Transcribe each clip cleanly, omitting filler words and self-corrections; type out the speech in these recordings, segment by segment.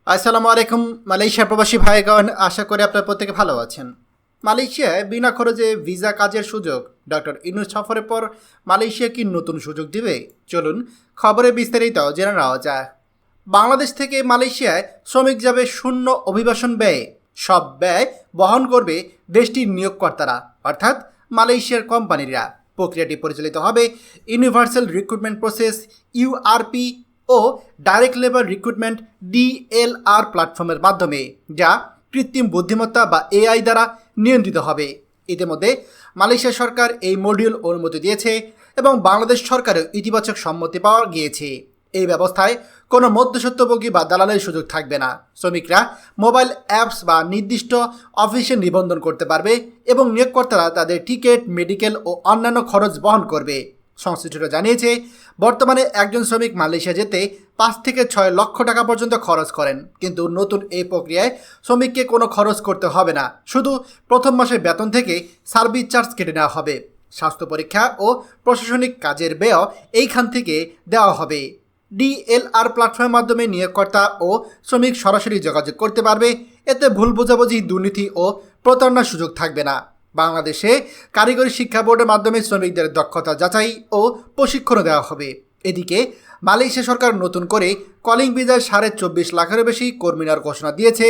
আসসালামু আলাইকুম মালয়েশিয়া প্রবাসী ভাইগণ, আশা করি আপনারা প্রত্যেকে ভালো আছেন। মালয়েশিয়ায় বিনা খরচে ভিসা কাজের সুযোগ। ডক্টর ইউনূস সফরের পর মালয়েশিয়া কি নতুন সুযোগ দিবে? চলুন খবরে বিস্তারিত জেনে নেওয়া যায়। বাংলাদেশ থেকে মালয়েশিয়ায় শ্রমিক যাবে শূন্য অভিবাসন ব্যয়ে। সব ব্যয় বহন করবে দেশটির নিয়োগকর্তারা, অর্থাৎ মালয়েশিয়ার কোম্পানিরা। প্রক্রিয়াটি পরিচালিত হবে ইউনিভার্সাল রিক্রুটমেন্ট প্রসেস ইউআরপি ও ডাইরেক্ট লেবার রিক্রুটমেন্ট ডিএলআর প্ল্যাটফর্মের মাধ্যমে, যা কৃত্রিম বুদ্ধিমত্তা বা এআই দ্বারা নিয়ন্ত্রিত হবে। ইতিমধ্যে মালয়েশিয়া সরকার এই মডিউল অনুমতি দিয়েছে এবং বাংলাদেশ সরকারেও ইতিবাচক সম্মতি পাওয়া গিয়েছে। এই ব্যবস্থায় কোনো মধ্যস্বত্বভোগী বা দালালের সুযোগ থাকবে না। শ্রমিকরা মোবাইল অ্যাপস বা নির্দিষ্ট অফিসে নিবন্ধন করতে পারবে এবং নিয়োগকর্তারা তাদের টিকিট, মেডিকেল ও অন্যান্য খরচ বহন করবে। সংশ্লিষ্টরা জানিয়েছে, বর্তমানে একজন শ্রমিক মালয়েশিয়া যেতে 5 থেকে 6 লক্ষ টাকা পর্যন্ত খরচ করেন, কিন্তু নতুন এই প্রক্রিয়ায় শ্রমিককে কোনো খরচ করতে হবে না। শুধু প্রথম মাসের বেতন থেকে সার্ভিস চার্জ কেটে নেওয়া হবে। স্বাস্থ্য পরীক্ষা ও প্রশাসনিক কাজের ব্যয় এইখান থেকে দেওয়া হবে। ডিএলআর প্ল্যাটফর্মের মাধ্যমে নিয়োগকর্তা ও শ্রমিক সরাসরি যোগাযোগ করতে পারবে। এতে ভুল বোঝাবুঝি, দুর্নীতি ও প্রতারণার সুযোগ থাকবে না। বাংলাদেশে কারিগরি শিক্ষা বোর্ডের মাধ্যমে শ্রমিকদের দক্ষতা যাচাই ও প্রশিক্ষণও দেওয়া হবে। এদিকে মালয়েশিয়া সরকার নতুন করে কলিং ভিসায় 24.5 লাখেরও বেশি কর্মী নেওয়ার ঘোষণা দিয়েছে।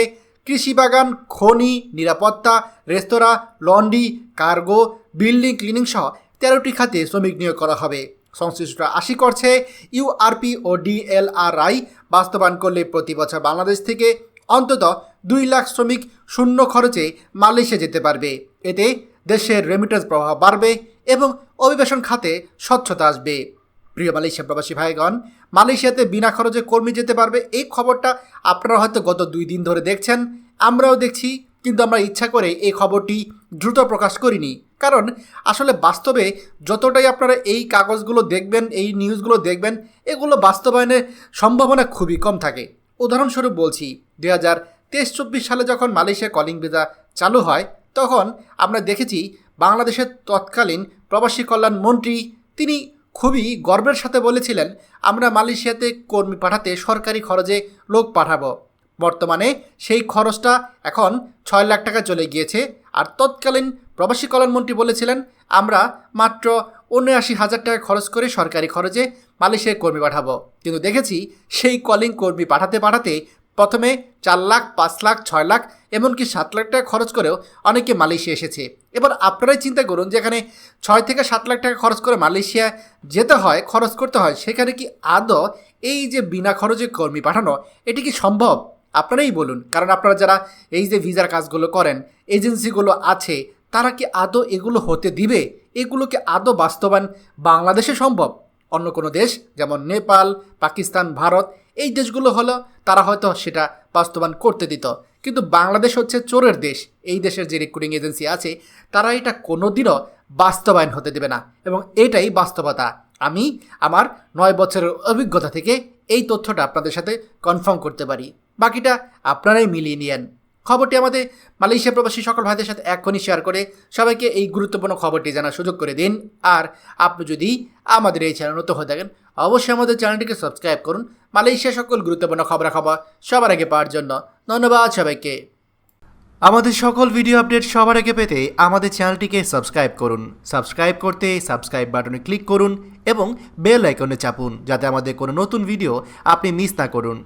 কৃষি বাগান, খনি, নিরাপত্তা, রেস্তোরাঁ, লন্ড্রি, কার্গো, বিল্ডিং, ক্লিনিং সহ 13টি খাতে শ্রমিক নিয়োগ করা হবে। সংশ্লিষ্টরা আশা করছে ইউআরপি ও ডিএলআরআই বাস্তবায়ন করলে প্রতি বছর বাংলাদেশ থেকে অন্তত 2 লাখ শ্রমিক শূন্য খরচে মালয়েশিয়া যেতে পারবে। এতে দেশের রেমিটেন্স প্রবাহ বাড়বে এবং অভিবাসন খাতে স্বচ্ছতা আসবে। প্রিয় মালয়েশিয়া প্রবাসী ভাইগণ, মালয়েশিয়াতে বিনা খরচে কর্মী যেতে পারবে, এই খবরটা আপনারা হয়তো গত 2 দিন ধরে দেখছেন, আমরাও দেখছি, কিন্তু আমরা ইচ্ছা করে এই খবরটি দ্রুত প্রকাশ করিনি। কারণ আসলে বাস্তবে যতটাই আপনারা এই কাগজগুলো দেখবেন, এই নিউজগুলো দেখবেন, এগুলো বাস্তবায়নের সম্ভাবনা খুবই কম থাকে। উদাহরণস্বরূপ বলছি, 2023-24 সালে যখন মালয়েশিয়া কলিং ভিসা চালু হয়, তখন আমরা দেখেছি বাংলাদেশের তৎকালীন প্রবাসী কল্যাণ মন্ত্রী তিনি খুবই গর্বের সাথে বলেছিলেন, আমরা মালয়েশিয়াতে কর্মী পাঠাতে সরকারি খরচে লোক পাঠাবো। বর্তমানে সেই খরচটা এখন 6 লাখ টাকা চলে গিয়েছে। আর তৎকালীন প্রবাসী কল্যাণমন্ত্রী বলেছিলেন, আমরা মাত্র 79,000 টাকা খরচ করে সরকারি খরচে মালয়েশিয়ায় কর্মী পাঠাবো। কিন্তু দেখেছি সেই কলিং কর্মী পাঠাতে পাঠাতে প্রথমে 4 লাখ, 5 লাখ, 6 লাখ, এমনকি 7 লাখ টাকা খরচ করেও অনেকে মালয়েশিয়া এসেছে। এবার আপনারাই চিন্তা করুন, যেখানে 6 থেকে 7 লাখ টাকা খরচ করে মালয়েশিয়া যেতে হয়, খরচ করতে হয়, সেখানে কি আদৌ এই যে বিনা খরচে কর্মী পাঠানো, এটি কি সম্ভব? আপনারাই বলুন। কারণ আপনারা যারা এই যে ভিসার কাজগুলো করেন, এজেন্সিগুলো আছে, তারা কি আদৌ এগুলো হতে দিবে? এগুলোকে আদৌ বাস্তবায়ন বাংলাদেশে সম্ভব? অন্য কোনো দেশ যেমন নেপাল, পাকিস্তান, ভারত, এই দেশগুলো হলো তারা হয়তো সেটা বাস্তবায়ন করতে দিত, কিন্তু বাংলাদেশ হচ্ছে চোরের দেশ। এই দেশের যে রিক্রুটিং এজেন্সি আছে, তারা এটা কোনোদিনও বাস্তবায়ন হতে দেবে না, এবং এটাই বাস্তবতা। আমি আমার 9 বছরের অভিজ্ঞতা থেকে এই তথ্যটা আপনাদের সাথে কনফার্ম করতে পারি। বাকিটা আপনারাই মিলিয়ে নিয়েন। খবরটি আমাদের মালয়েশিয়া প্রবাসী সকল ভাইদের সাথে এখনই শেয়ার করে সবাইকে এই গুরুত্বপূর্ণ খবরটি জানার সুযোগ করে দিন। আর আপনি যদি আমাদের এই চ্যানেল নতুন হয়ে থাকেন, অবশ্যই আমাদের চ্যানেলটিকে সাবস্ক্রাইব করুন মালয়েশিয়া সকল গুরুত্বপূর্ণ খবরাখবর সবার আগে পাওয়ার জন্য। ধন্যবাদ সবাইকে। আমাদের সকল ভিডিও আপডেট সবার আগে পেতে আমাদের চ্যানেলটিকে সাবস্ক্রাইব করুন। সাবস্ক্রাইব করতে সাবস্ক্রাইব বাটনে ক্লিক করুন এবং বেল আইকনে চাপুন, যাতে আমাদের কোনো নতুন ভিডিও আপনি মিস না করুন।